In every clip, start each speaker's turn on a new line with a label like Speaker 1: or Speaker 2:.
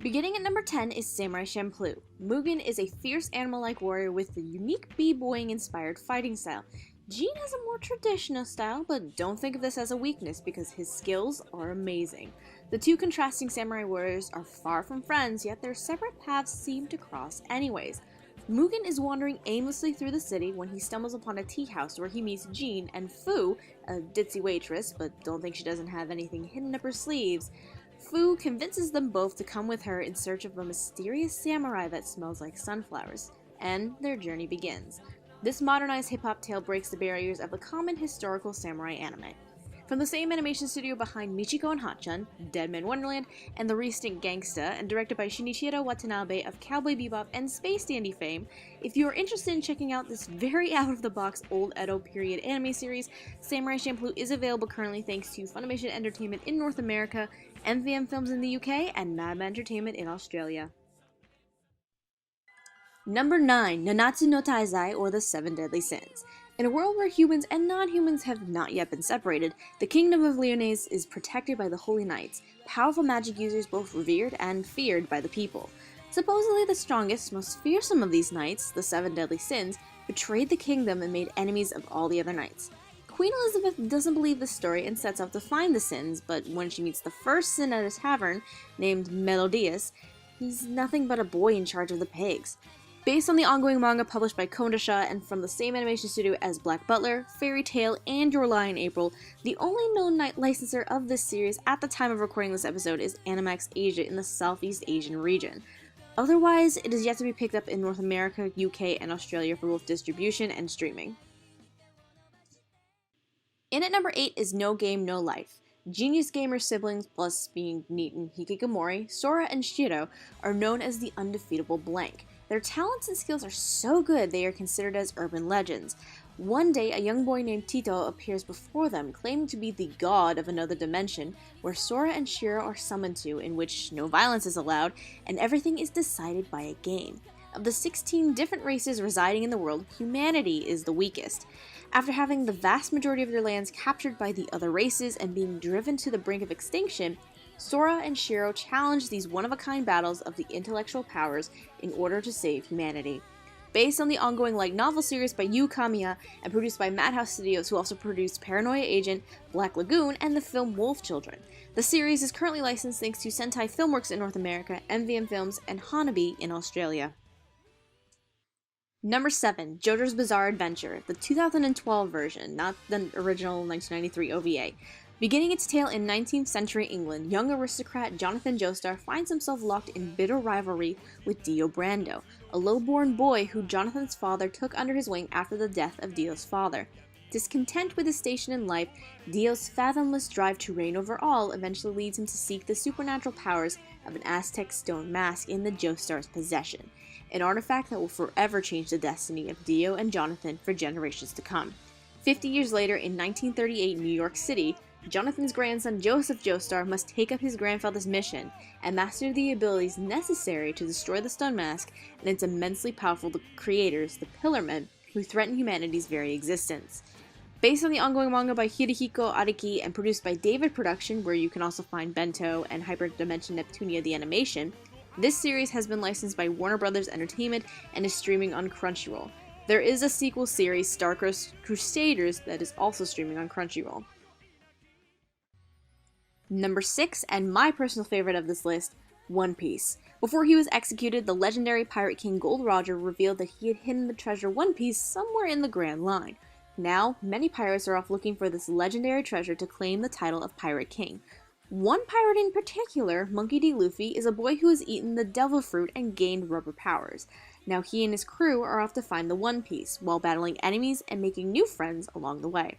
Speaker 1: Beginning at number 10 is Samurai Champloo. Mugen is a fierce animal-like warrior with the unique b-boying inspired fighting style. Jean has a more traditional style, but don't think of this as a weakness because his skills are amazing. The two contrasting samurai warriors are far from friends, yet their separate paths seem to cross anyways. Mugen is wandering aimlessly through the city when he stumbles upon a tea house where he meets Jean and Fu, a ditzy waitress, but don't think she doesn't have anything hidden up her sleeves. Fu convinces them both to come with her in search of a mysterious samurai that smells like sunflowers, and their journey begins. This modernized hip-hop tale breaks the barriers of the common historical samurai anime. From the same animation studio behind Michiko and Hatchan, Dead Man Wonderland, and The Restinct Gangsta, and directed by Shinichiro Watanabe of Cowboy Bebop and Space Dandy fame, if you are interested in checking out this very out-of-the-box old Edo period anime series, Samurai Champloo is available currently thanks to Funimation Entertainment in North America, MVM Films in the UK, and Madman Entertainment in Australia. Number 9. Nanatsu no Taizai, or the Seven Deadly Sins. In a world where humans and non-humans have not yet been separated, the kingdom of Lyonesse is protected by the Holy Knights, powerful magic users both revered and feared by the people. Supposedly the strongest, most fearsome of these knights, the Seven Deadly Sins, betrayed the kingdom and made enemies of all the other knights. Queen Elizabeth doesn't believe this story and sets out to find the sins, but when she meets the first sin at a tavern, named Melodius, he's nothing but a boy in charge of the pigs. Based on the ongoing manga published by Kodansha and from the same animation studio as Black Butler, Fairy Tail, and Your Lie in April, the only known licensor of this series at the time of recording this episode is Animax Asia in the Southeast Asian region. Otherwise, it is yet to be picked up in North America, UK, and Australia for both distribution and streaming. In at number 8 is No Game, No Life. Genius Gamer siblings, plus being neat and hikikomori, Sora and Shiro are known as the undefeatable blank. Their talents and skills are so good they are considered as urban legends. One day, a young boy named Tito appears before them, claiming to be the god of another dimension, where Sora and Shiro are summoned to, in which no violence is allowed, and everything is decided by a game. Of the 16 different races residing in the world, humanity is the weakest. After having the vast majority of their lands captured by the other races and being driven to the brink of extinction, Sora and Shiro challenge these one-of-a-kind battles of the intellectual powers in order to save humanity. Based on the ongoing light novel series by Yu Kamiya and produced by Madhouse Studios, who also produced Paranoia Agent, Black Lagoon, and the film Wolf Children. The series is currently licensed thanks to Sentai Filmworks in North America, MVM Films, and Hanabi in Australia. Number 7. JoJo's Bizarre Adventure, the 2012 version, not the original 1993 OVA. Beginning its tale in 19th century England, young aristocrat Jonathan Joestar finds himself locked in bitter rivalry with Dio Brando, a low-born boy who Jonathan's father took under his wing after the death of Dio's father. Discontent with his station in life, Dio's fathomless drive to reign over all eventually leads him to seek the supernatural powers of an Aztec stone mask in the Joestar's possession, an artifact that will forever change the destiny of Dio and Jonathan for generations to come. 50 years later, in 1938 New York City, Jonathan's grandson Joseph Joestar must take up his grandfather's mission and master the abilities necessary to destroy the stone mask and its immensely powerful creators, the Pillarmen, who threaten humanity's very existence. Based on the ongoing manga by Hirohiko Ariki and produced by David Production, where you can also find Bento and Hyperdimension Neptunia the animation, this series has been licensed by Warner Brothers Entertainment and is streaming on Crunchyroll. There is a sequel series, Starcross Crusaders, that is also streaming on Crunchyroll. Number 6, and my personal favorite of this list, One Piece. Before he was executed, the legendary pirate king Gold Roger revealed that he had hidden the treasure One Piece somewhere in the Grand Line. Now, many pirates are off looking for this legendary treasure to claim the title of Pirate King. One pirate in particular, Monkey D. Luffy, is a boy who has eaten the devil fruit and gained rubber powers. Now he and his crew are off to find the One Piece, while battling enemies and making new friends along the way.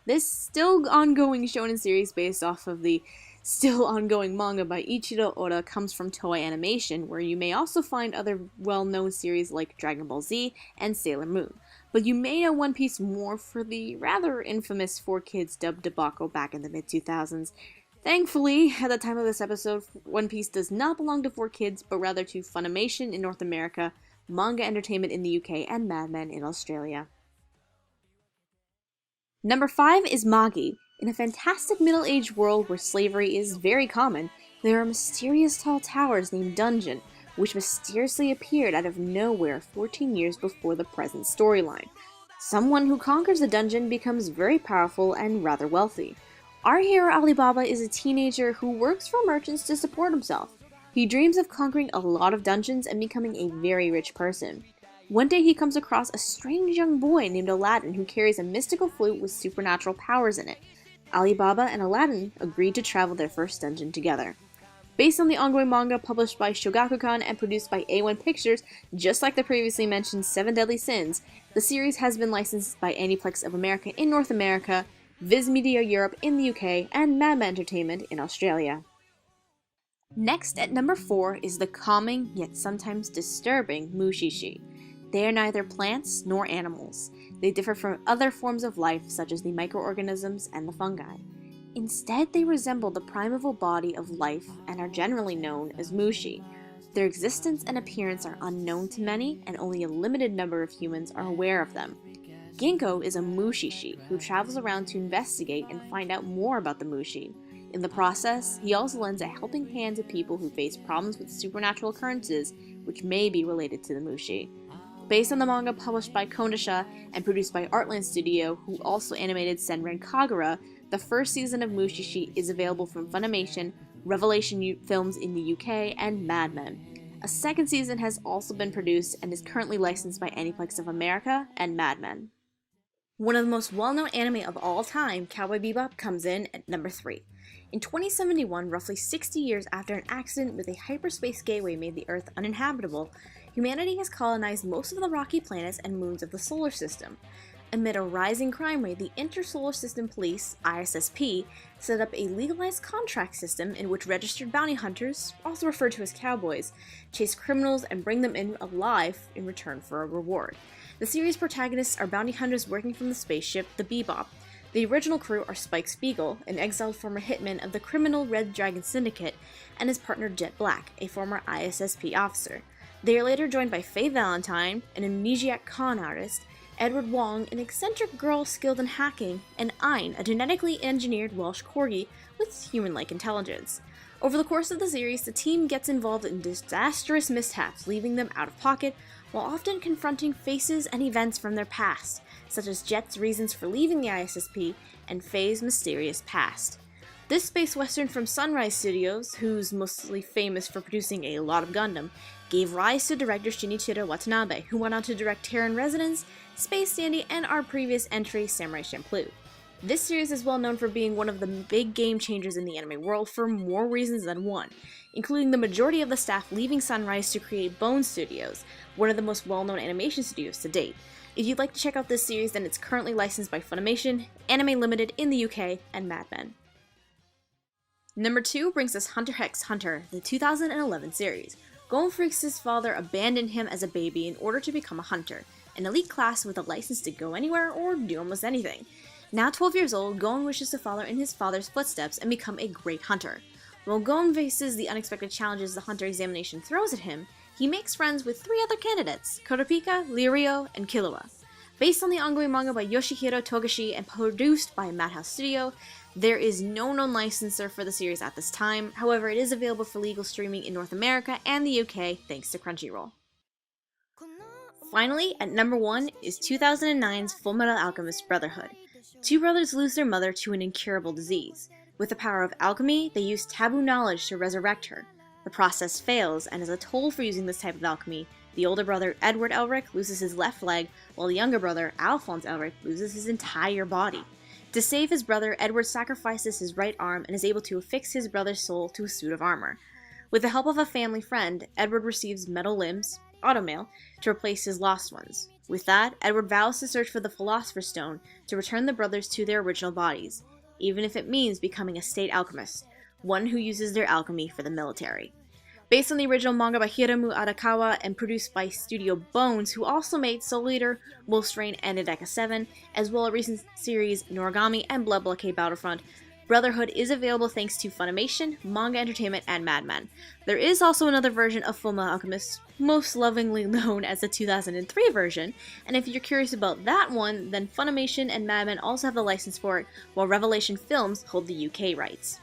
Speaker 1: This still ongoing shonen series based off of the still ongoing manga by Ichiro Oda comes from Toei Animation, where you may also find other well-known series like Dragon Ball Z and Sailor Moon. But you may know One Piece more for the rather infamous 4Kids dub debacle back in the mid-2000s. Thankfully, at the time of this episode, One Piece does not belong to 4Kids, but rather to Funimation in North America, Manga Entertainment in the UK, and Madman in Australia. Number 5 is Magi. In a fantastic middle-aged world where slavery is very common, There are mysterious tall towers named Dungeon, which mysteriously appeared out of nowhere 14 years before the present storyline. Someone who conquers the dungeon becomes very powerful and rather wealthy. Our hero Alibaba is a teenager who works for merchants to support himself. He dreams of conquering a lot of dungeons and becoming a very rich person. One day he comes across a strange young boy named Aladdin who carries a mystical flute with supernatural powers in it. Alibaba and Aladdin agreed to travel their first dungeon together. Based on the ongoing manga published by Shogakukan and produced by A1 Pictures, just like the previously mentioned Seven Deadly Sins, the series has been licensed by Aniplex of America in North America, Viz Media Europe in the UK, and Madman Entertainment in Australia. Next at number 4 is the calming yet sometimes disturbing Mushishi. They are neither plants nor animals. They differ from other forms of life such as the microorganisms and the fungi. Instead, they resemble the primeval body of life and are generally known as Mushi. Their existence and appearance are unknown to many, and only a limited number of humans are aware of them. Ginkgo is a Mushishi who travels around to investigate and find out more about the Mushi. In the process, he also lends a helping hand to people who face problems with supernatural occurrences which may be related to the Mushi. Based on the manga published by Kodansha and produced by Artland Studio, who also animated Senran Kagura, the first season of Mushishi is available from Funimation, Revelation Films in the UK, and Mad Men. A second season has also been produced and is currently licensed by Aniplex of America and Mad Men. One of the most well-known anime of all time, Cowboy Bebop, comes in at number 3. In 2071, roughly 60 years after an accident with a hyperspace gateway made the Earth uninhabitable, humanity has colonized most of the rocky planets and moons of the solar system. Amid a rising crime rate, the Intersolar System Police, ISSP, set up a legalized contract system in which registered bounty hunters, also referred to as cowboys, chase criminals and bring them in alive in return for a reward. The series' protagonists are bounty hunters working from the spaceship, the Bebop. The original crew are Spike Spiegel, an exiled former hitman of the criminal Red Dragon Syndicate, and his partner Jet Black, a former ISSP officer. They are later joined by Faye Valentine, an amnesiac con artist, Edward Wong, an eccentric girl skilled in hacking, and Ein, a genetically engineered Welsh corgi with human-like intelligence. Over the course of the series, the team gets involved in disastrous mishaps, leaving them out of pocket, while often confronting faces and events from their past, such as Jet's reasons for leaving the ISSP and Faye's mysterious past. This space western from Sunrise Studios, who's mostly famous for producing a lot of Gundam, gave rise to director Shinichiro Watanabe, who went on to direct Terran Resonance, Space Dandy, and our previous entry, Samurai Champloo. This series is well known for being one of the big game changers in the anime world for more reasons than one, including the majority of the staff leaving Sunrise to create Bone Studios, one of the most well-known animation studios to date. If you'd like to check out this series, then it's currently licensed by Funimation, Anime Limited in the UK, and Mad Men. Number 2 brings us Hunter x Hunter, the 2011 series. Gon Freaks' father abandoned him as a baby in order to become a hunter, an elite class with a license to go anywhere or do almost anything. Now 12 years old, Gon wishes to follow in his father's footsteps and become a great hunter. While Gon faces the unexpected challenges the hunter examination throws at him, he makes friends with 3 other candidates, Kurapika, Lirio, and Killua. Based on the ongoing manga by Yoshihiro Togashi and produced by Madhouse Studio, there is no known licensor for the series at this time. However, it is available for legal streaming in North America and the UK thanks to Crunchyroll. Finally, at number 1 is 2009's Fullmetal Alchemist Brotherhood. 2 brothers lose their mother to an incurable disease. With the power of alchemy, they use taboo knowledge to resurrect her. The process fails, and as a toll for using this type of alchemy, the older brother, Edward Elric, loses his left leg, while the younger brother, Alphonse Elric, loses his entire body. To save his brother, Edward sacrifices his right arm and is able to affix his brother's soul to a suit of armor. With the help of a family friend, Edward receives metal limbs, automail, to replace his lost ones. With that, Edward vows to search for the Philosopher's Stone to return the brothers to their original bodies, even if it means becoming a state alchemist, one who uses their alchemy for the military. Based on the original manga by Hiromu Arakawa and produced by Studio Bones, who also made Soul Eater, Wolf's Rain, and Edeka 7, as well as recent series Noragami and Blood Blockade Battlefront, Brotherhood is available thanks to Funimation, Manga Entertainment, and Mad Men. There is also another version of Fullmetal Alchemist, most lovingly known as the 2003 version, and if you're curious about that one, then Funimation and Mad Men also have the license for it, while Revelation Films hold the UK rights.